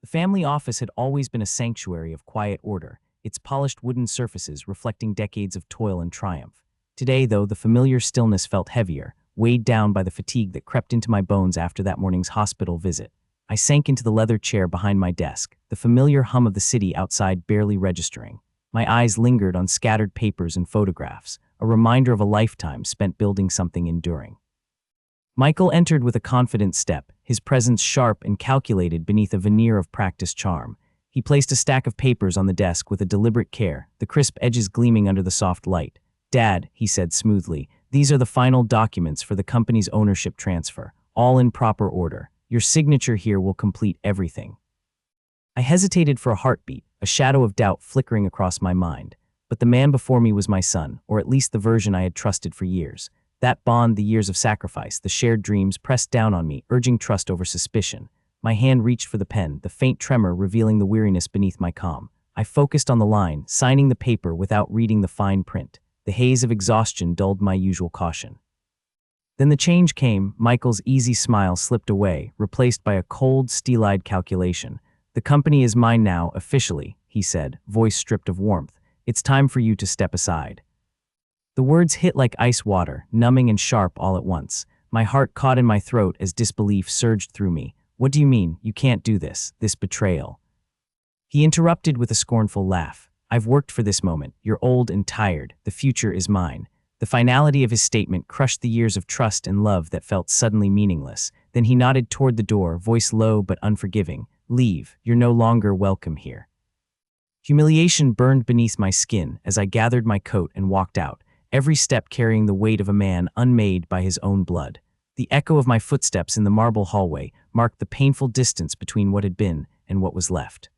The family office had always been a sanctuary of quiet order, its polished wooden surfaces reflecting decades of toil and triumph. Today, though, the familiar stillness felt heavier, weighed down by the fatigue that crept into my bones after that morning's hospital visit. I sank into the leather chair behind my desk, the familiar hum of the city outside barely registering. My eyes lingered on scattered papers and photographs, a reminder of a lifetime spent building something enduring. Michael entered with a confident step, his presence sharp and calculated beneath a veneer of practiced charm. He placed a stack of papers on the desk with a deliberate care, the crisp edges gleaming under the soft light. "Dad," he said smoothly, "these are the final documents for the company's ownership transfer, all in proper order. Your signature here will complete everything." I hesitated for a heartbeat, a shadow of doubt flickering across my mind. But the man before me was my son, or at least the version I had trusted for years. That bond, the years of sacrifice, the shared dreams pressed down on me, urging trust over suspicion. My hand reached for the pen, the faint tremor revealing the weariness beneath my calm. I focused on the line, signing the paper without reading the fine print. The haze of exhaustion dulled my usual caution. Then the change came. Michael's easy smile slipped away, replaced by a cold, steel-eyed calculation. "The company is mine now, officially," he said, voice stripped of warmth. "It's time for you to step aside." The words hit like ice water, numbing and sharp all at once. My heart caught in my throat as disbelief surged through me. "What do you mean? You can't do this betrayal?" He interrupted with a scornful laugh. "I've worked for this moment. You're old and tired. The future is mine." The finality of his statement crushed the years of trust and love that felt suddenly meaningless. Then he nodded toward the door, voice low but unforgiving. "Leave. You're no longer welcome here." Humiliation burned beneath my skin as I gathered my coat and walked out, every step carrying the weight of a man unmade by his own blood. The echo of my footsteps in the marble hallway marked the painful distance between what had been and what was left.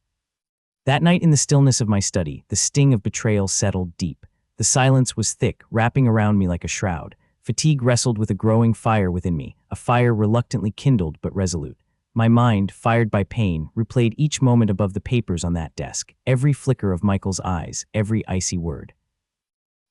That night in the stillness of my study, the sting of betrayal settled deep. The silence was thick, wrapping around me like a shroud. Fatigue wrestled with a growing fire within me, a fire reluctantly kindled but resolute. My mind, fired by pain, replayed each moment above the papers on that desk, every flicker of Michael's eyes, every icy word.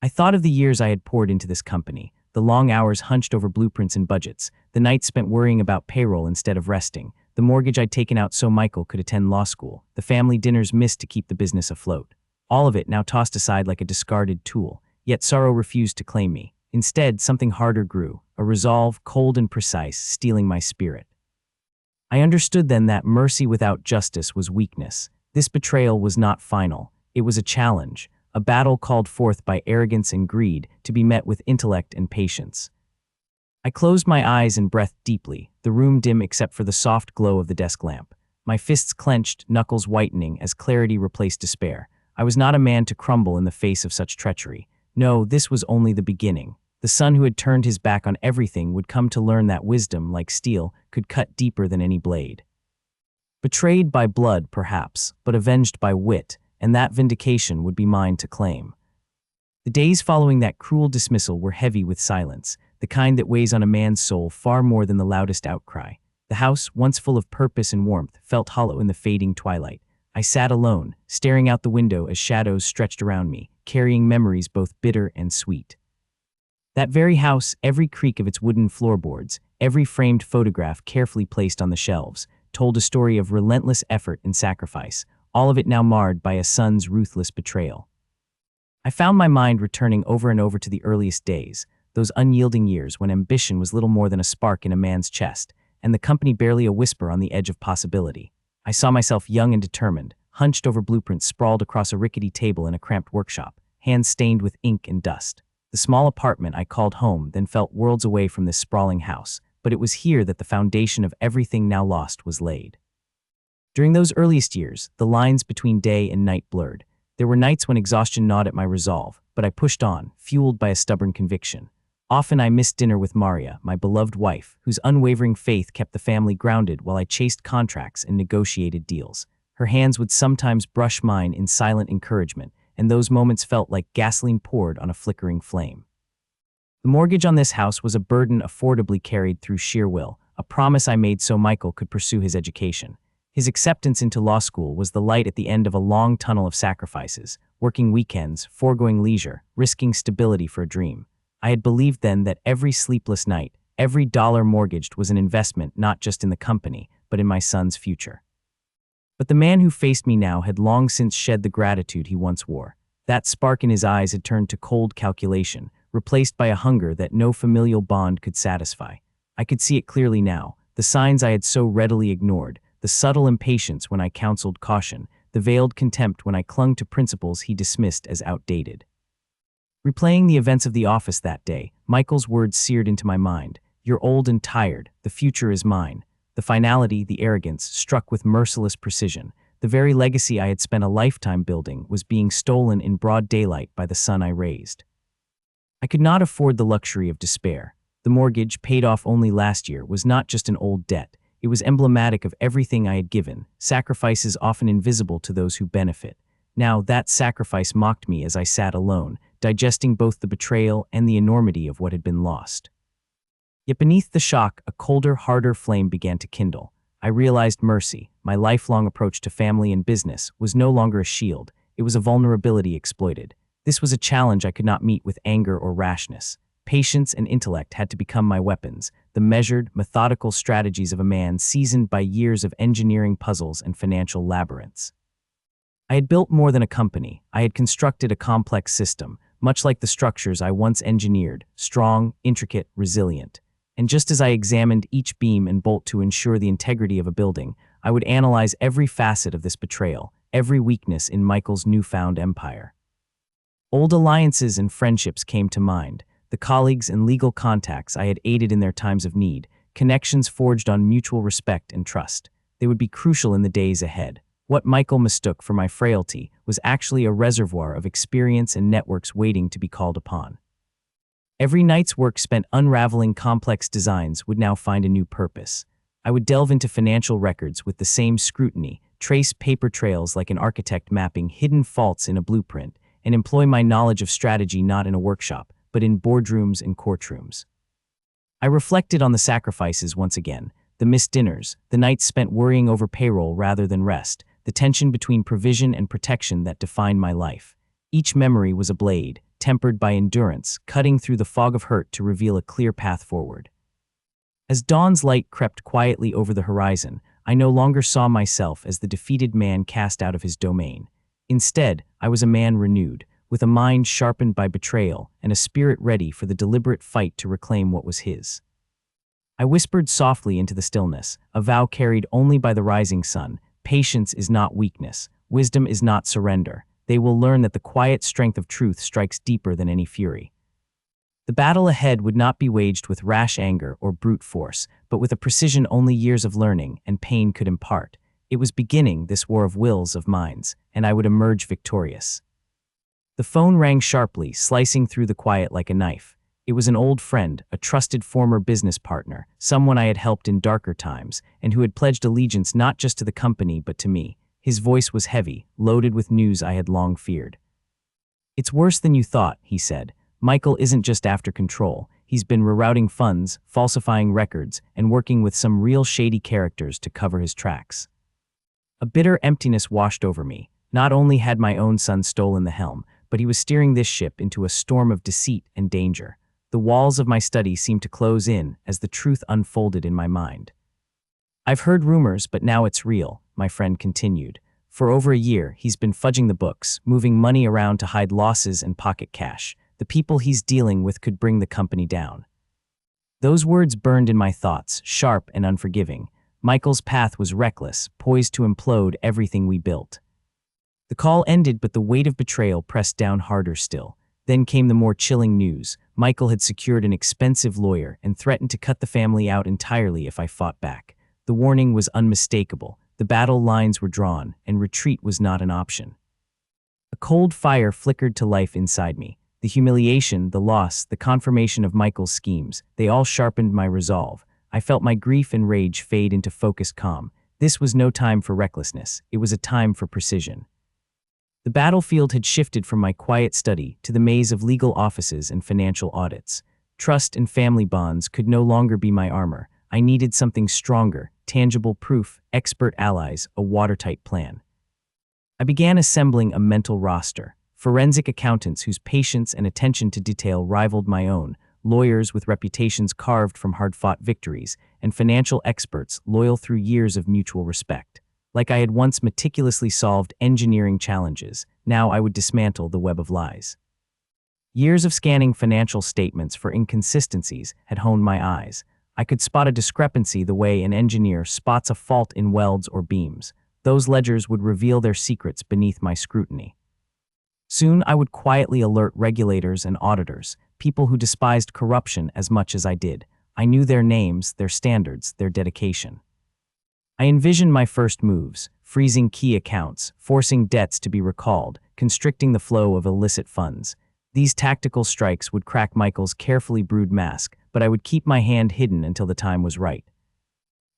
I thought of the years I had poured into this company, the long hours hunched over blueprints and budgets, the nights spent worrying about payroll instead of resting, the mortgage I'd taken out so Michael could attend law school, the family dinners missed to keep the business afloat. All of it now tossed aside like a discarded tool, yet sorrow refused to claim me. Instead, something harder grew, a resolve, cold and precise, stealing my spirit. I understood then that mercy without justice was weakness. This betrayal was not final. It was a challenge, a battle called forth by arrogance and greed to be met with intellect and patience. I closed my eyes and breathed deeply, the room dim except for the soft glow of the desk lamp. My fists clenched, knuckles whitening as clarity replaced despair. I was not a man to crumble in the face of such treachery. No, this was only the beginning. The son who had turned his back on everything would come to learn that wisdom, like steel, could cut deeper than any blade. Betrayed by blood, perhaps, but avenged by wit, and that vindication would be mine to claim. The days following that cruel dismissal were heavy with silence, the kind that weighs on a man's soul far more than the loudest outcry. The house, once full of purpose and warmth, felt hollow in the fading twilight. I sat alone, staring out the window as shadows stretched around me, carrying memories both bitter and sweet. That very house, every creak of its wooden floorboards, every framed photograph carefully placed on the shelves, told a story of relentless effort and sacrifice, all of it now marred by a son's ruthless betrayal. I found my mind returning over and over to the earliest days, those unyielding years when ambition was little more than a spark in a man's chest, and the company barely a whisper on the edge of possibility. I saw myself young and determined, hunched over blueprints sprawled across a rickety table in a cramped workshop, hands stained with ink and dust. The small apartment I called home then felt worlds away from this sprawling house, but it was here that the foundation of everything now lost was laid. During those earliest years, the lines between day and night blurred. There were nights when exhaustion gnawed at my resolve, but I pushed on, fueled by a stubborn conviction. Often I missed dinner with Maria, my beloved wife, whose unwavering faith kept the family grounded while I chased contracts and negotiated deals. Her hands would sometimes brush mine in silent encouragement, and those moments felt like gasoline poured on a flickering flame. The mortgage on this house was a burden affordably carried through sheer will, a promise I made so Michael could pursue his education. His acceptance into law school was the light at the end of a long tunnel of sacrifices, working weekends, foregoing leisure, risking stability for a dream. I had believed then that every sleepless night, every dollar mortgaged was an investment not just in the company, but in my son's future. But the man who faced me now had long since shed the gratitude he once wore. That spark in his eyes had turned to cold calculation, replaced by a hunger that no familial bond could satisfy. I could see it clearly now, the signs I had so readily ignored, the subtle impatience when I counseled caution, the veiled contempt when I clung to principles he dismissed as outdated. Replaying the events of the office that day, Michael's words seared into my mind. "You're old and tired, the future is mine." The finality, the arrogance, struck with merciless precision. The very legacy I had spent a lifetime building was being stolen in broad daylight by the son I raised. I could not afford the luxury of despair. The mortgage, paid off only last year, was not just an old debt. It was emblematic of everything I had given, sacrifices often invisible to those who benefit. Now that sacrifice mocked me as I sat alone, digesting both the betrayal and the enormity of what had been lost. Yet beneath the shock, a colder, harder flame began to kindle. I realized mercy, my lifelong approach to family and business, was no longer a shield. It was a vulnerability exploited. This was a challenge I could not meet with anger or rashness. Patience and intellect had to become my weapons, the measured, methodical strategies of a man seasoned by years of engineering puzzles and financial labyrinths. I had built more than a company. I had constructed a complex system, much like the structures I once engineered, strong, intricate, resilient. And just as I examined each beam and bolt to ensure the integrity of a building, I would analyze every facet of this betrayal, every weakness in Michael's newfound empire. Old alliances and friendships came to mind, the colleagues and legal contacts I had aided in their times of need, connections forged on mutual respect and trust. They would be crucial in the days ahead. What Michael mistook for my frailty was actually a reservoir of experience and networks waiting to be called upon. Every night's work spent unraveling complex designs would now find a new purpose. I would delve into financial records with the same scrutiny, trace paper trails like an architect mapping hidden faults in a blueprint, and employ my knowledge of strategy not in a workshop, but in boardrooms and courtrooms. I reflected on the sacrifices once again, the missed dinners, the nights spent worrying over payroll rather than rest, the tension between provision and protection that defined my life. Each memory was a blade, tempered by endurance, cutting through the fog of hurt to reveal a clear path forward. As dawn's light crept quietly over the horizon, I no longer saw myself as the defeated man cast out of his domain. Instead, I was a man renewed, with a mind sharpened by betrayal and a spirit ready for the deliberate fight to reclaim what was his. I whispered softly into the stillness, a vow carried only by the rising sun. Patience is not weakness. Wisdom is not surrender. They will learn that the quiet strength of truth strikes deeper than any fury. The battle ahead would not be waged with rash anger or brute force, but with a precision only years of learning and pain could impart. It was beginning, this war of wills, of minds, and I would emerge victorious. The phone rang sharply, slicing through the quiet like a knife. It was an old friend, a trusted former business partner, someone I had helped in darker times, and who had pledged allegiance not just to the company but to me. His voice was heavy, loaded with news I had long feared. "It's worse than you thought," he said. "Michael isn't just after control. He's been rerouting funds, falsifying records, and working with some real shady characters to cover his tracks." A bitter emptiness washed over me. Not only had my own son stolen the helm, but he was steering this ship into a storm of deceit and danger. The walls of my study seemed to close in as the truth unfolded in my mind. "I've heard rumors, but now it's real," my friend continued. "For over a year, he's been fudging the books, moving money around to hide losses and pocket cash. The people he's dealing with could bring the company down." Those words burned in my thoughts, sharp and unforgiving. Michael's path was reckless, poised to implode everything we built. The call ended, but the weight of betrayal pressed down harder still. Then came the more chilling news. Michael had secured an expensive lawyer and threatened to cut the family out entirely if I fought back. The warning was unmistakable. The battle lines were drawn, and retreat was not an option. A cold fire flickered to life inside me. The humiliation, the loss, the confirmation of Michael's schemes, they all sharpened my resolve. I felt my grief and rage fade into focused calm. This was no time for recklessness. It was a time for precision. The battlefield had shifted from my quiet study to the maze of legal offices and financial audits. Trust and family bonds could no longer be my armor. I needed something stronger, tangible proof, expert allies, a watertight plan. I began assembling a mental roster. Forensic accountants whose patience and attention to detail rivaled my own, lawyers with reputations carved from hard-fought victories, and financial experts loyal through years of mutual respect. Like I had once meticulously solved engineering challenges, now I would dismantle the web of lies. Years of scanning financial statements for inconsistencies had honed my eyes. I could spot a discrepancy the way an engineer spots a fault in welds or beams. Those ledgers would reveal their secrets beneath my scrutiny. Soon I would quietly alert regulators and auditors, people who despised corruption as much as I did. I knew their names, their standards, their dedication. I envisioned my first moves, freezing key accounts, forcing debts to be recalled, constricting the flow of illicit funds. These tactical strikes would crack Michael's carefully brewed mask, but I would keep my hand hidden until the time was right.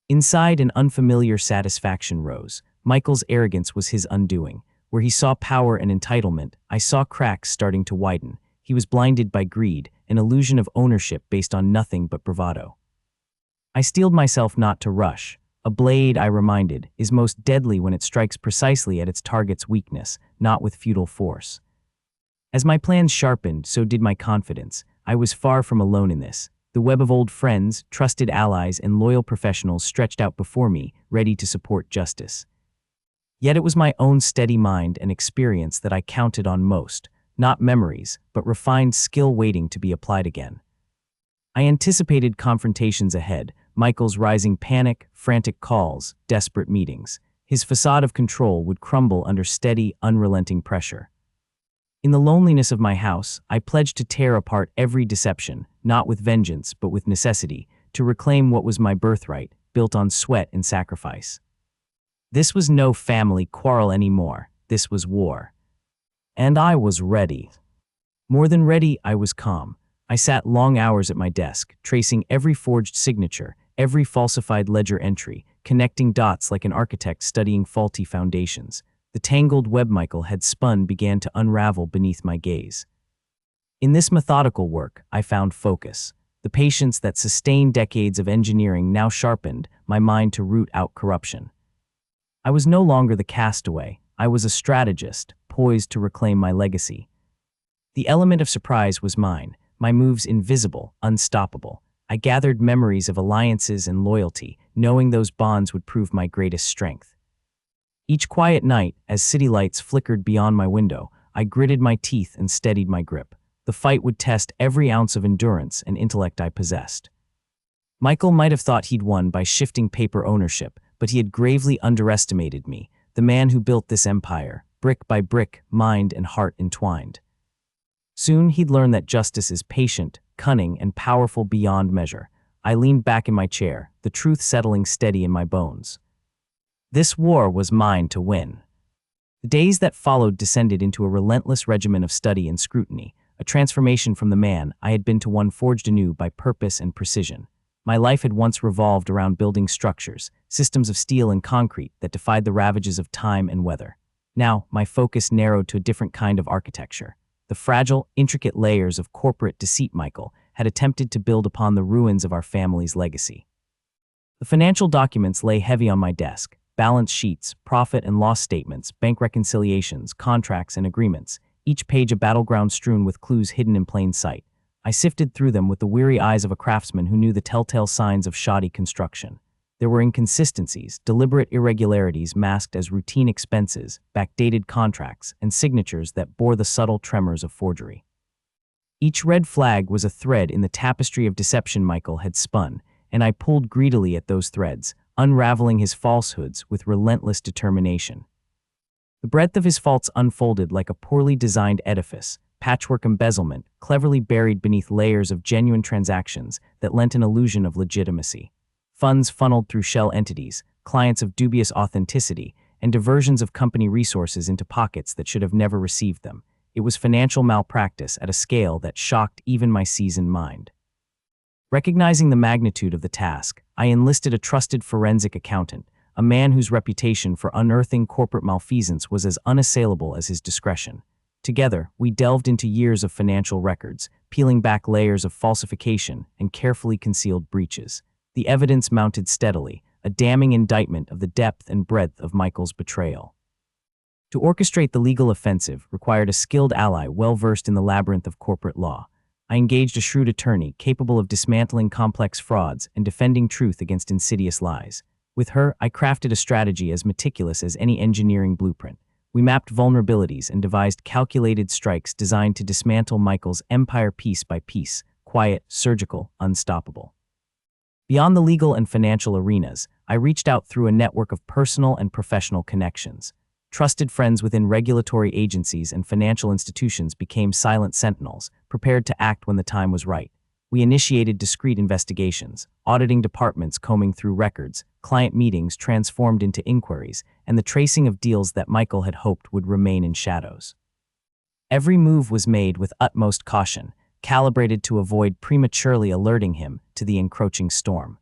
Inside, an unfamiliar satisfaction rose. Michael's arrogance was his undoing. Where he saw power and entitlement, I saw cracks starting to widen. He was blinded by greed, an illusion of ownership based on nothing but bravado. I steeled myself not to rush. A blade, I reminded, is most deadly when it strikes precisely at its target's weakness, not with futile force. As my plans sharpened, so did my confidence. I was far from alone in this. The web of old friends, trusted allies, and loyal professionals stretched out before me, ready to support justice. Yet it was my own steady mind and experience that I counted on most, not memories, but refined skill waiting to be applied again. I anticipated confrontations ahead, Michael's rising panic, frantic calls, desperate meetings. His facade of control would crumble under steady, unrelenting pressure. In the loneliness of my house, I pledged to tear apart every deception, not with vengeance, but with necessity, to reclaim what was my birthright, built on sweat and sacrifice. This was no family quarrel anymore. This was war. And I was ready. More than ready, I was calm. I sat long hours at my desk, tracing every forged signature, every falsified ledger entry, connecting dots like an architect studying faulty foundations. The tangled web Michael had spun began to unravel beneath my gaze. In this methodical work, I found focus. The patience that sustained decades of engineering now sharpened my mind to root out corruption. I was no longer the castaway. I was a strategist, poised to reclaim my legacy. The element of surprise was mine, my moves invisible, unstoppable. I gathered memories of alliances and loyalty, knowing those bonds would prove my greatest strength. Each quiet night, as city lights flickered beyond my window, I gritted my teeth and steadied my grip. The fight would test every ounce of endurance and intellect I possessed. Michael might have thought he'd won by shifting paper ownership, but he had gravely underestimated me, the man who built this empire, brick by brick, mind and heart entwined. Soon he'd learn that justice is patient, cunning, and powerful beyond measure. I leaned back in my chair, the truth settling steady in my bones. This war was mine to win. The days that followed descended into a relentless regimen of study and scrutiny, a transformation from the man I had been to one forged anew by purpose and precision. My life had once revolved around building structures, systems of steel and concrete that defied the ravages of time and weather. Now, my focus narrowed to a different kind of architecture. The fragile, intricate layers of corporate deceit Michael had attempted to build upon the ruins of our family's legacy. The financial documents lay heavy on my desk. Balance sheets, profit and loss statements, bank reconciliations, contracts, and agreements, each page a battleground strewn with clues hidden in plain sight. I sifted through them with the weary eyes of a craftsman who knew the telltale signs of shoddy construction. There were inconsistencies, deliberate irregularities masked as routine expenses, backdated contracts, and signatures that bore the subtle tremors of forgery. Each red flag was a thread in the tapestry of deception Michael had spun, and I pulled greedily at those threads, unraveling his falsehoods with relentless determination. The breadth of his faults unfolded like a poorly designed edifice, patchwork embezzlement, cleverly buried beneath layers of genuine transactions that lent an illusion of legitimacy. Funds funneled through shell entities, clients of dubious authenticity, and diversions of company resources into pockets that should have never received them. It was financial malpractice at a scale that shocked even my seasoned mind. Recognizing the magnitude of the task, I enlisted a trusted forensic accountant, a man whose reputation for unearthing corporate malfeasance was as unassailable as his discretion. Together, we delved into years of financial records, peeling back layers of falsification and carefully concealed breaches. The evidence mounted steadily, a damning indictment of the depth and breadth of Michael's betrayal. To orchestrate the legal offensive required a skilled ally well-versed in the labyrinth of corporate law. I engaged a shrewd attorney capable of dismantling complex frauds and defending truth against insidious lies. With her, I crafted a strategy as meticulous as any engineering blueprint. We mapped vulnerabilities and devised calculated strikes designed to dismantle Michael's empire piece by piece, quiet, surgical, unstoppable. Beyond the legal and financial arenas, I reached out through a network of personal and professional connections. Trusted friends within regulatory agencies and financial institutions became silent sentinels, prepared to act when the time was right. We initiated discreet investigations, auditing departments combing through records, client meetings transformed into inquiries, and the tracing of deals that Michael had hoped would remain in shadows. Every move was made with utmost caution, calibrated to avoid prematurely alerting him to the encroaching storm.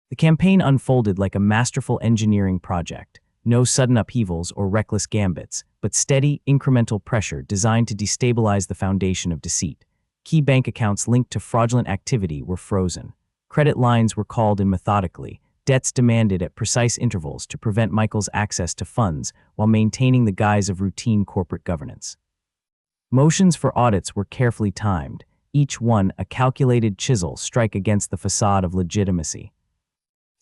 The campaign unfolded like a masterful engineering project. No sudden upheavals or reckless gambits, but steady, incremental pressure designed to destabilize the foundation of deceit. Key bank accounts linked to fraudulent activity were frozen. Credit lines were called in methodically, debts demanded at precise intervals to prevent Michael's access to funds while maintaining the guise of routine corporate governance. Motions for audits were carefully timed, each one a calculated chisel strike against the facade of legitimacy.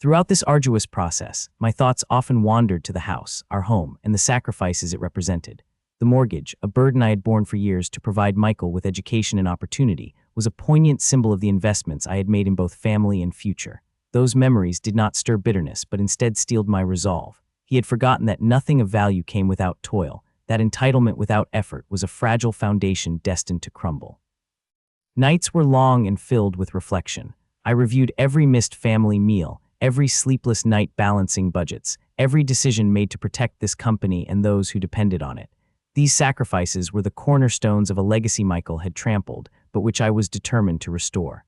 Throughout this arduous process, my thoughts often wandered to the house, our home, and the sacrifices it represented. The mortgage, a burden I had borne for years to provide Michael with education and opportunity, was a poignant symbol of the investments I had made in both family and future. Those memories did not stir bitterness, but instead steeled my resolve. He had forgotten that nothing of value came without toil, that entitlement without effort was a fragile foundation destined to crumble. Nights were long and filled with reflection. I reviewed every missed family meal, every sleepless night balancing budgets, every decision made to protect this company and those who depended on it. These sacrifices were the cornerstones of a legacy Michael had trampled, but which I was determined to restore.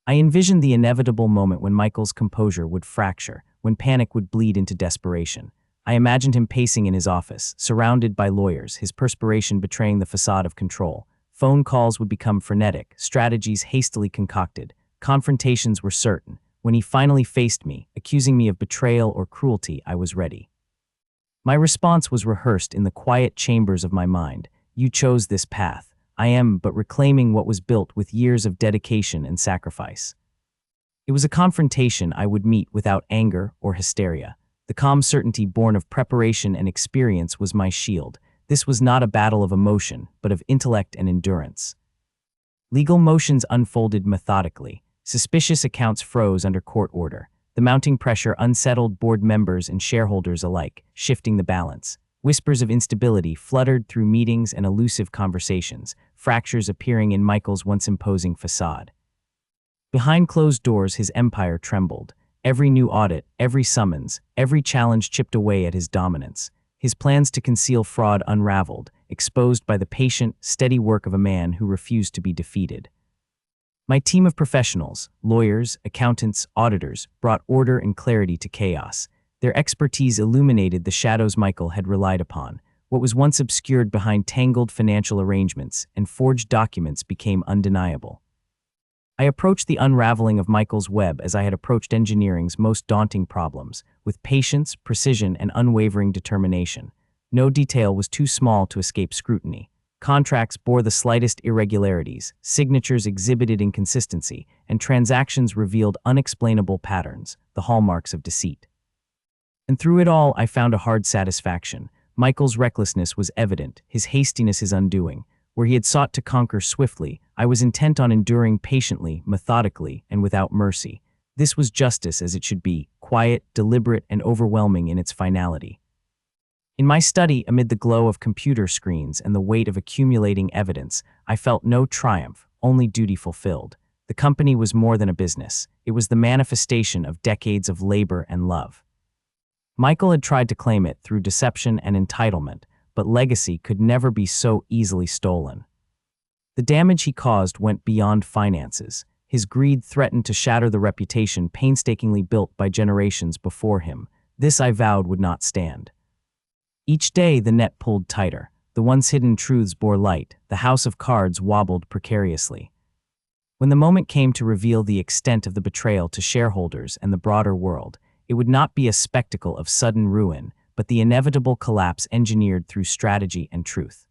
I envisioned the inevitable moment when Michael's composure would fracture, when panic would bleed into desperation. I imagined him pacing in his office, surrounded by lawyers, his perspiration betraying the facade of control. Phone calls would become frenetic, strategies hastily concocted. Confrontations were certain. When he finally faced me, accusing me of betrayal or cruelty, I was ready. My response was rehearsed in the quiet chambers of my mind. You chose this path. I am but reclaiming what was built with years of dedication and sacrifice. It was a confrontation I would meet without anger or hysteria. The calm certainty born of preparation and experience was my shield. This was not a battle of emotion, but of intellect and endurance. Legal motions unfolded methodically. Suspicious accounts froze under court order. The mounting pressure unsettled board members and shareholders alike, shifting the balance. Whispers of instability fluttered through meetings and elusive conversations, fractures appearing in Michael's once imposing facade. Behind closed doors, his empire trembled. Every new audit, every summons, every challenge chipped away at his dominance. His plans to conceal fraud unraveled, exposed by the patient, steady work of a man who refused to be defeated. My team of professionals, lawyers, accountants, auditors, brought order and clarity to chaos. Their expertise illuminated the shadows Michael had relied upon. What was once obscured behind tangled financial arrangements and forged documents became undeniable. I approached the unraveling of Michael's web as I had approached engineering's most daunting problems, with patience, precision, and unwavering determination. No detail was too small to escape scrutiny. Contracts bore the slightest irregularities, signatures exhibited inconsistency, and transactions revealed unexplainable patterns, the hallmarks of deceit. And through it all, I found a hard satisfaction. Michael's recklessness was evident, his hastiness his undoing. Where he had sought to conquer swiftly, I was intent on enduring patiently, methodically, and without mercy. This was justice as it should be, quiet, deliberate, and overwhelming in its finality. In my study, amid the glow of computer screens and the weight of accumulating evidence, I felt no triumph, only duty fulfilled. The company was more than a business. It was the manifestation of decades of labor and love. Michael had tried to claim it through deception and entitlement, but legacy could never be so easily stolen. The damage he caused went beyond finances. His greed threatened to shatter the reputation painstakingly built by generations before him. This I vowed would not stand. Each day the net pulled tighter. The once hidden truths bore light. The house of cards wobbled precariously. When the moment came to reveal the extent of the betrayal to shareholders and the broader world, it would not be a spectacle of sudden ruin, but the inevitable collapse engineered through strategy and truth.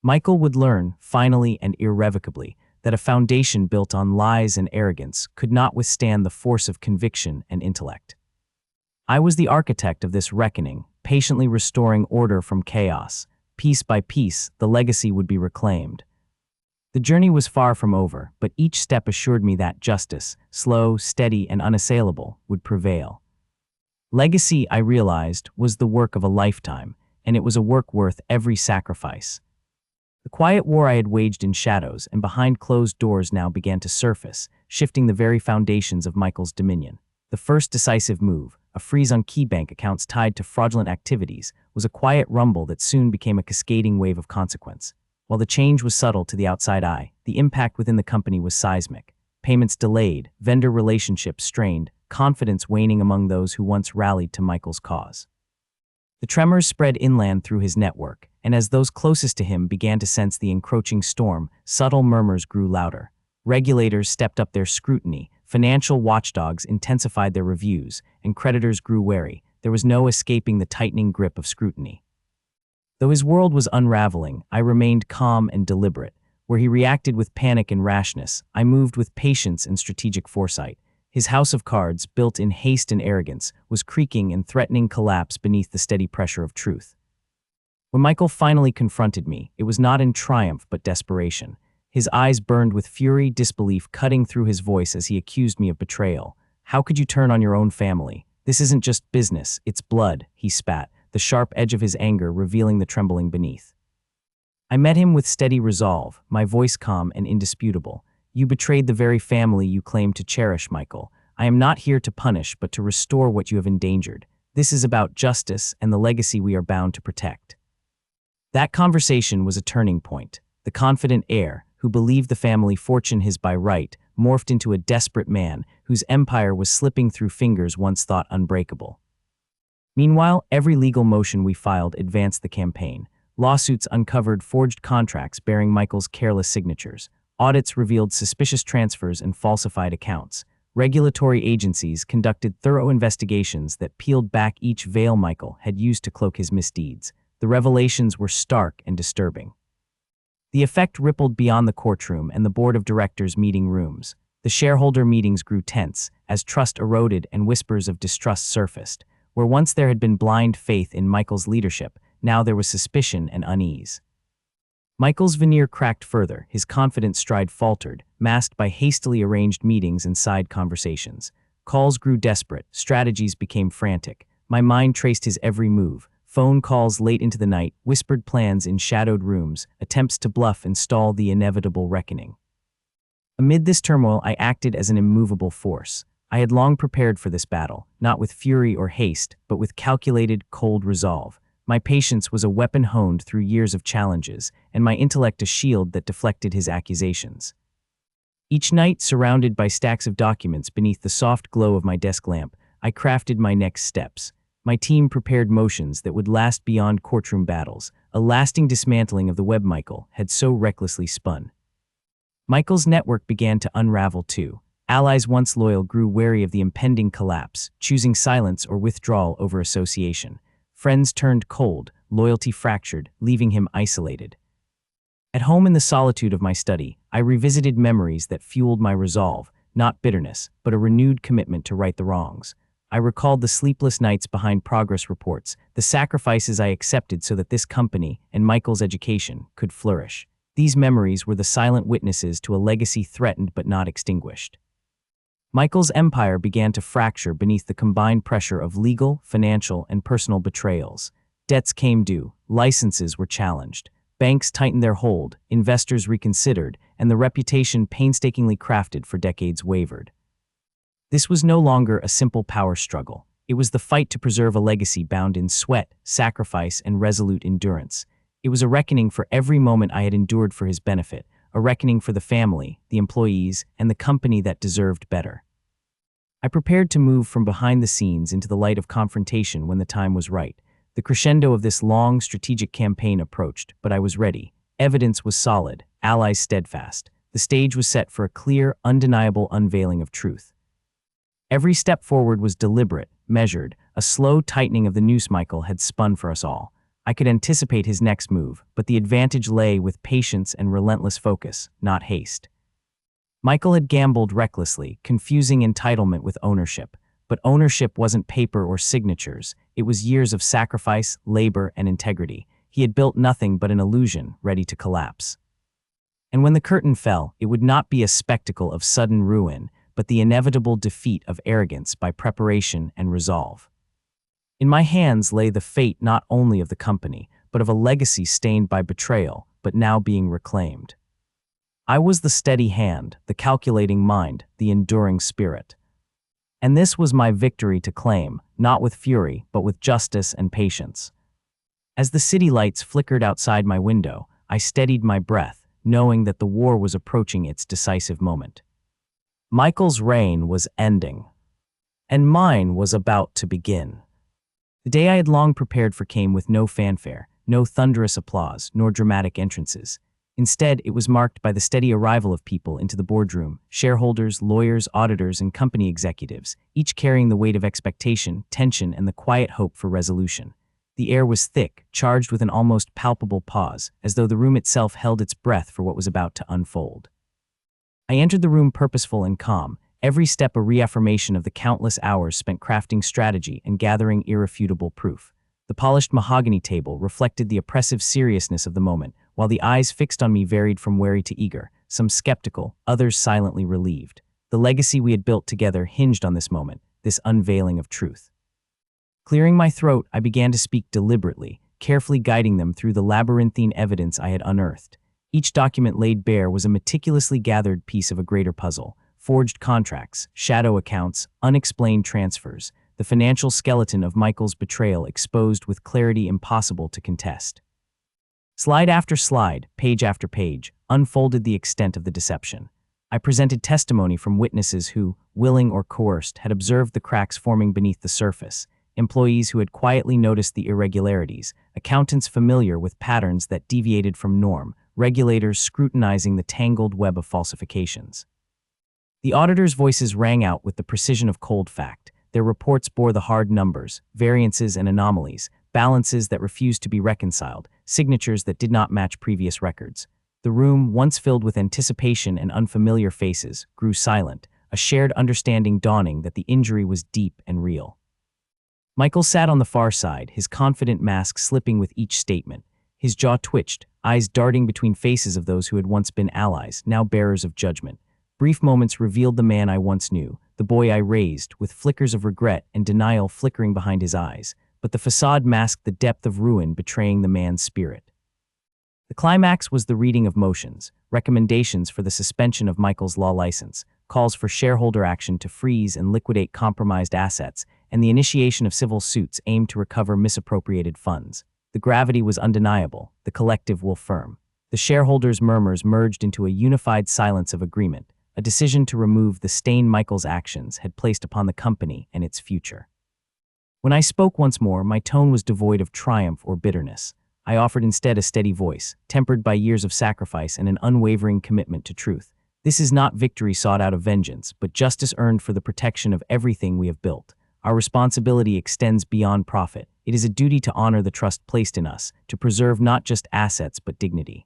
Michael would learn, finally and irrevocably, that a foundation built on lies and arrogance could not withstand the force of conviction and intellect. I was the architect of this reckoning, patiently restoring order from chaos. Piece by piece, the legacy would be reclaimed. The journey was far from over, but each step assured me that justice, slow, steady, and unassailable, would prevail. Legacy, I realized, was the work of a lifetime, and it was a work worth every sacrifice. The quiet war I had waged in shadows and behind closed doors now began to surface, shifting the very foundations of Michael's dominion. The first decisive move, a freeze on key bank accounts tied to fraudulent activities, was a quiet rumble that soon became a cascading wave of consequence. While the change was subtle to the outside eye, the impact within the company was seismic. Payments delayed, vendor relationships strained, confidence waning among those who once rallied to Michael's cause. The tremors spread inland through his network, and as those closest to him began to sense the encroaching storm, subtle murmurs grew louder. Regulators stepped up their scrutiny, financial watchdogs intensified their reviews, and creditors grew wary. There was no escaping the tightening grip of scrutiny. Though his world was unraveling, I remained calm and deliberate. Where he reacted with panic and rashness, I moved with patience and strategic foresight. His house of cards, built in haste and arrogance, was creaking and threatening collapse beneath the steady pressure of truth. When Michael finally confronted me, it was not in triumph but desperation. His eyes burned with fury, disbelief cutting through his voice as he accused me of betrayal. "How could you turn on your own family? This isn't just business, it's blood," he spat, the sharp edge of his anger revealing the trembling beneath. I met him with steady resolve, my voice calm and indisputable. "You betrayed the very family you claim to cherish, Michael. I am not here to punish but to restore what you have endangered. This is about justice and the legacy we are bound to protect." That conversation was a turning point. The confident heir, who believed the family fortune his by right, morphed into a desperate man whose empire was slipping through fingers once thought unbreakable. Meanwhile, every legal motion we filed advanced the campaign. Lawsuits uncovered forged contracts bearing Michael's careless signatures. Audits revealed suspicious transfers and falsified accounts. Regulatory agencies conducted thorough investigations that peeled back each veil Michael had used to cloak his misdeeds. The revelations were stark and disturbing. The effect rippled beyond the courtroom and the board of directors' meeting rooms. The shareholder meetings grew tense as trust eroded and whispers of distrust surfaced. Where once there had been blind faith in Michael's leadership, now there was suspicion and unease. Michael's veneer cracked further, his confident stride faltered, masked by hastily arranged meetings and side conversations. Calls grew desperate, strategies became frantic. My mind traced his every move. Phone calls late into the night, whispered plans in shadowed rooms, attempts to bluff and stall the inevitable reckoning. Amid this turmoil, I acted as an immovable force. I had long prepared for this battle, not with fury or haste, but with calculated, cold resolve. My patience was a weapon honed through years of challenges, and my intellect a shield that deflected his accusations. Each night, surrounded by stacks of documents beneath the soft glow of my desk lamp, I crafted my next steps. My team prepared motions that would last beyond courtroom battles, a lasting dismantling of the web Michael had so recklessly spun. Michael's network began to unravel too. Allies once loyal grew wary of the impending collapse, choosing silence or withdrawal over association. Friends turned cold, loyalty fractured, leaving him isolated. At home in the solitude of my study, I revisited memories that fueled my resolve, not bitterness, but a renewed commitment to right the wrongs. I recalled the sleepless nights behind progress reports, the sacrifices I accepted so that this company and Michael's education could flourish. These memories were the silent witnesses to a legacy threatened but not extinguished. Michael's empire began to fracture beneath the combined pressure of legal, financial, and personal betrayals. Debts came due, licenses were challenged, banks tightened their hold, investors reconsidered, and the reputation painstakingly crafted for decades wavered. This was no longer a simple power struggle. It was the fight to preserve a legacy bound in sweat, sacrifice, and resolute endurance. It was a reckoning for every moment I had endured for his benefit, a reckoning for the family, the employees, and the company that deserved better. I prepared to move from behind the scenes into the light of confrontation when the time was right. The crescendo of this long, strategic campaign approached, but I was ready. Evidence was solid, allies steadfast. The stage was set for a clear, undeniable unveiling of truth. Every step forward was deliberate, measured, a slow tightening of the noose Michael had spun for us all. I could anticipate his next move, but the advantage lay with patience and relentless focus, not haste. Michael had gambled recklessly, confusing entitlement with ownership. But ownership wasn't paper or signatures. It was years of sacrifice, labor, and integrity. He had built nothing but an illusion ready to collapse. And when the curtain fell, it would not be a spectacle of sudden ruin, but the inevitable defeat of arrogance by preparation and resolve. In my hands lay the fate not only of the company, but of a legacy stained by betrayal, but now being reclaimed. I was the steady hand, the calculating mind, the enduring spirit. And this was my victory to claim, not with fury, but with justice and patience. As the city lights flickered outside my window, I steadied my breath, knowing that the war was approaching its decisive moment. Michael's reign was ending, and mine was about to begin. The day I had long prepared for came with no fanfare, no thunderous applause, nor dramatic entrances. Instead, it was marked by the steady arrival of people into the boardroom: shareholders, lawyers, auditors, and company executives, each carrying the weight of expectation, tension, and the quiet hope for resolution. The air was thick, charged with an almost palpable pause, as though the room itself held its breath for what was about to unfold. I entered the room purposeful and calm, every step a reaffirmation of the countless hours spent crafting strategy and gathering irrefutable proof. The polished mahogany table reflected the oppressive seriousness of the moment, while the eyes fixed on me varied from wary to eager, some skeptical, others silently relieved. The legacy we had built together hinged on this moment, this unveiling of truth. Clearing my throat, I began to speak deliberately, carefully guiding them through the labyrinthine evidence I had unearthed. Each document laid bare was a meticulously gathered piece of a greater puzzle: forged contracts, shadow accounts, unexplained transfers, the financial skeleton of Michael's betrayal exposed with clarity impossible to contest. Slide after slide, page after page, unfolded the extent of the deception. I presented testimony from witnesses who, willing or coerced, had observed the cracks forming beneath the surface, employees who had quietly noticed the irregularities, accountants familiar with patterns that deviated from norm, regulators scrutinizing the tangled web of falsifications. The auditors' voices rang out with the precision of cold fact. Their reports bore the hard numbers, variances and anomalies, balances that refused to be reconciled, signatures that did not match previous records. The room, once filled with anticipation and unfamiliar faces, grew silent, a shared understanding dawning that the injury was deep and real. Michael sat on the far side, his confident mask slipping with each statement. His jaw twitched, eyes darting between faces of those who had once been allies, now bearers of judgment. Brief moments revealed the man I once knew, the boy I raised, with flickers of regret and denial flickering behind his eyes, but the facade masked the depth of ruin betraying the man's spirit. The climax was the reading of motions, recommendations for the suspension of Michael's law license, calls for shareholder action to freeze and liquidate compromised assets, and the initiation of civil suits aimed to recover misappropriated funds. The gravity was undeniable, the collective will firm. The shareholders' murmurs merged into a unified silence of agreement, a decision to remove the stain Michael's actions had placed upon the company and its future. When I spoke once more, my tone was devoid of triumph or bitterness. I offered instead a steady voice, tempered by years of sacrifice and an unwavering commitment to truth. This is not victory sought out of vengeance, but justice earned for the protection of everything we have built. Our responsibility extends beyond profit. It is a duty to honor the trust placed in us, to preserve not just assets but dignity.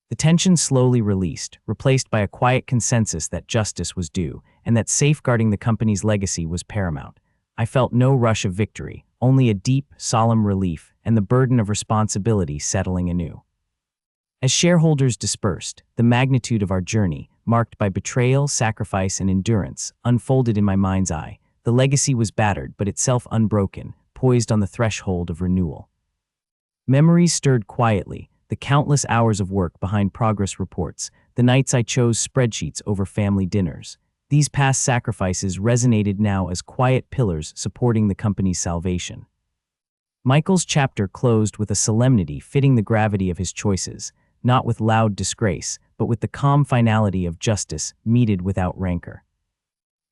The tension slowly released, replaced by a quiet consensus that justice was due, and that safeguarding the company's legacy was paramount. I felt no rush of victory, only a deep, solemn relief, and the burden of responsibility settling anew. As shareholders dispersed, the magnitude of our journey, marked by betrayal, sacrifice, and endurance, unfolded in my mind's eye. The legacy was battered, but itself unbroken, poised on the threshold of renewal. Memories stirred quietly, the countless hours of work behind progress reports, the nights I chose spreadsheets over family dinners. These past sacrifices resonated now as quiet pillars supporting the company's salvation. Michael's chapter closed with a solemnity fitting the gravity of his choices, not with loud disgrace, but with the calm finality of justice meted without rancor.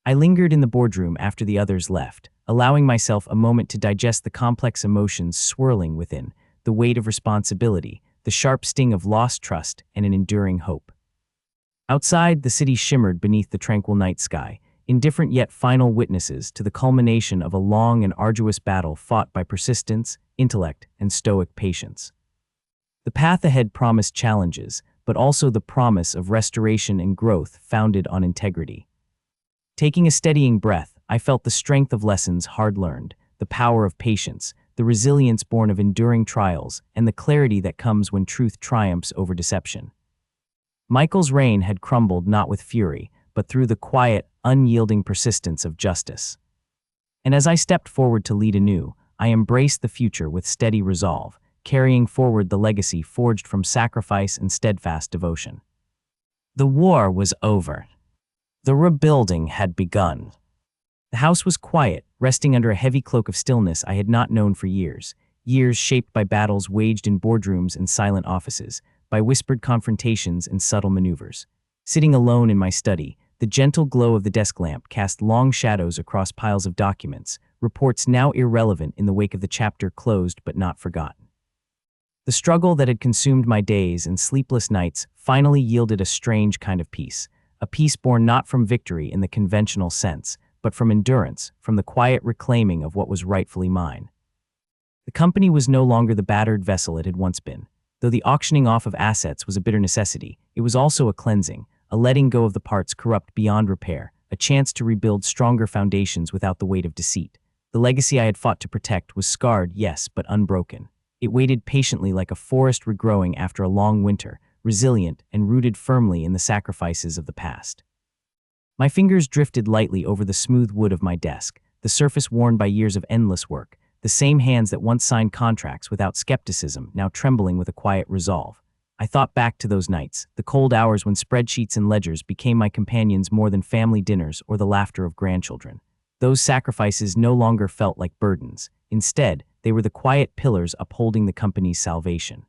I lingered in the boardroom after the others left, allowing myself a moment to digest the complex emotions swirling within, the weight of responsibility, the sharp sting of lost trust, and an enduring hope. Outside, the city shimmered beneath the tranquil night sky, indifferent yet final witnesses to the culmination of a long and arduous battle fought by persistence, intellect, and stoic patience. The path ahead promised challenges, but also the promise of restoration and growth founded on integrity. Taking a steadying breath, I felt the strength of lessons hard learned, the power of patience, the resilience born of enduring trials, and the clarity that comes when truth triumphs over deception. Michael's reign had crumbled not with fury, but through the quiet, unyielding persistence of justice. And as I stepped forward to lead anew, I embraced the future with steady resolve, carrying forward the legacy forged from sacrifice and steadfast devotion. The war was over. The rebuilding had begun. The house was quiet, resting under a heavy cloak of stillness I had not known for years, years shaped by battles waged in boardrooms and silent offices, by whispered confrontations and subtle maneuvers. Sitting alone in my study, the gentle glow of the desk lamp cast long shadows across piles of documents, reports now irrelevant in the wake of the chapter closed but not forgotten. The struggle that had consumed my days and sleepless nights finally yielded a strange kind of peace, a peace born not from victory in the conventional sense, but from endurance, from the quiet reclaiming of what was rightfully mine. The company was no longer the battered vessel it had once been. Though the auctioning off of assets was a bitter necessity, it was also a cleansing, a letting go of the parts corrupt beyond repair, a chance to rebuild stronger foundations without the weight of deceit. The legacy I had fought to protect was scarred, yes, but unbroken. It waited patiently like a forest regrowing after a long winter, resilient and rooted firmly in the sacrifices of the past. My fingers drifted lightly over the smooth wood of my desk, the surface worn by years of endless work, the same hands that once signed contracts without skepticism, now trembling with a quiet resolve. I thought back to those nights, the cold hours when spreadsheets and ledgers became my companions more than family dinners or the laughter of grandchildren. Those sacrifices no longer felt like burdens. Instead, they were the quiet pillars upholding the company's salvation.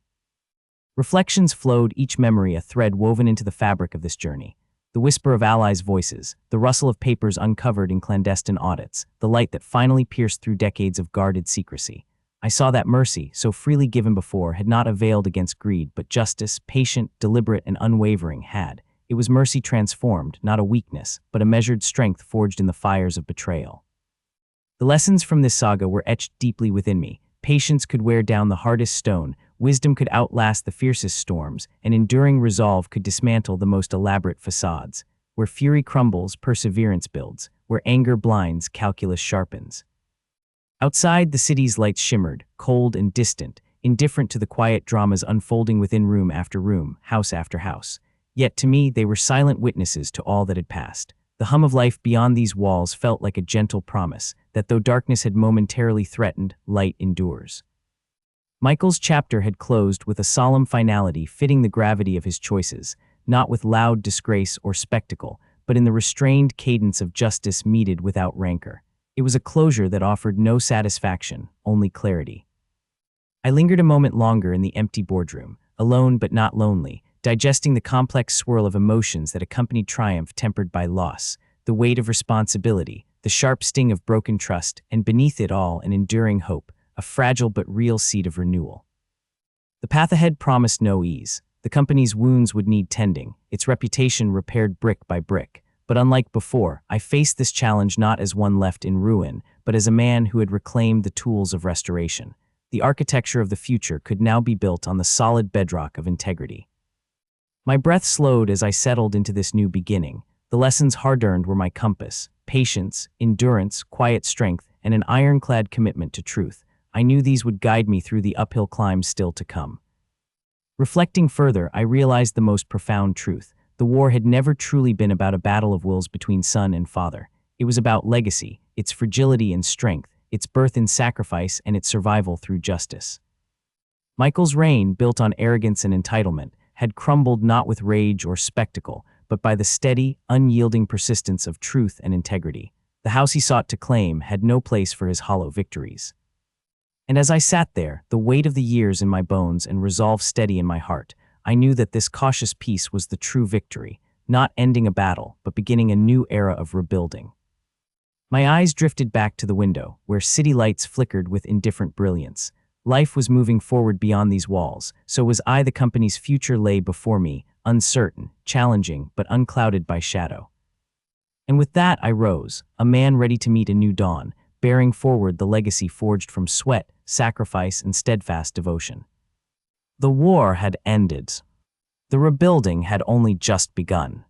Reflections flowed, each memory a thread woven into the fabric of this journey. The whisper of allies' voices, the rustle of papers uncovered in clandestine audits, the light that finally pierced through decades of guarded secrecy. I saw that mercy, so freely given before, had not availed against greed, but justice, patient, deliberate, and unwavering, had. It was mercy transformed, not a weakness, but a measured strength forged in the fires of betrayal. The lessons from this saga were etched deeply within me. Patience could wear down the hardest stone, wisdom could outlast the fiercest storms, and enduring resolve could dismantle the most elaborate facades. Where fury crumbles, perseverance builds. Where anger blinds, calculus sharpens. Outside, the city's lights shimmered, cold and distant, indifferent to the quiet dramas unfolding within room after room, house after house. Yet to me, they were silent witnesses to all that had passed. The hum of life beyond these walls felt like a gentle promise that though darkness had momentarily threatened, light endures. Michael's chapter had closed with a solemn finality fitting the gravity of his choices, not with loud disgrace or spectacle, but in the restrained cadence of justice meted without rancor. It was a closure that offered no satisfaction, only clarity. I lingered a moment longer in the empty boardroom, alone but not lonely, digesting the complex swirl of emotions that accompanied triumph tempered by loss, the weight of responsibility, the sharp sting of broken trust, and beneath it all an enduring hope, a fragile but real seed of renewal. The path ahead promised no ease. The company's wounds would need tending, its reputation repaired brick by brick. But unlike before, I faced this challenge not as one left in ruin, but as a man who had reclaimed the tools of restoration. The architecture of the future could now be built on the solid bedrock of integrity. My breath slowed as I settled into this new beginning. The lessons hard-earned were my compass: patience, endurance, quiet strength, and an ironclad commitment to truth. I knew these would guide me through the uphill climb still to come. Reflecting further, I realized the most profound truth. The war had never truly been about a battle of wills between son and father. It was about legacy, its fragility and strength, its birth in sacrifice, and its survival through justice. Michael's reign, built on arrogance and entitlement, had crumbled not with rage or spectacle, but by the steady, unyielding persistence of truth and integrity. The house he sought to claim had no place for his hollow victories. And as I sat there, the weight of the years in my bones and resolve steady in my heart, I knew that this cautious peace was the true victory, not ending a battle, but beginning a new era of rebuilding. My eyes drifted back to the window, where city lights flickered with indifferent brilliance. Life was moving forward beyond these walls, so was I. The company's future lay before me, uncertain, challenging, but unclouded by shadow. And with that I rose, a man ready to meet a new dawn, bearing forward the legacy forged from sweat, sacrifice, and steadfast devotion. The war had ended. The rebuilding had only just begun.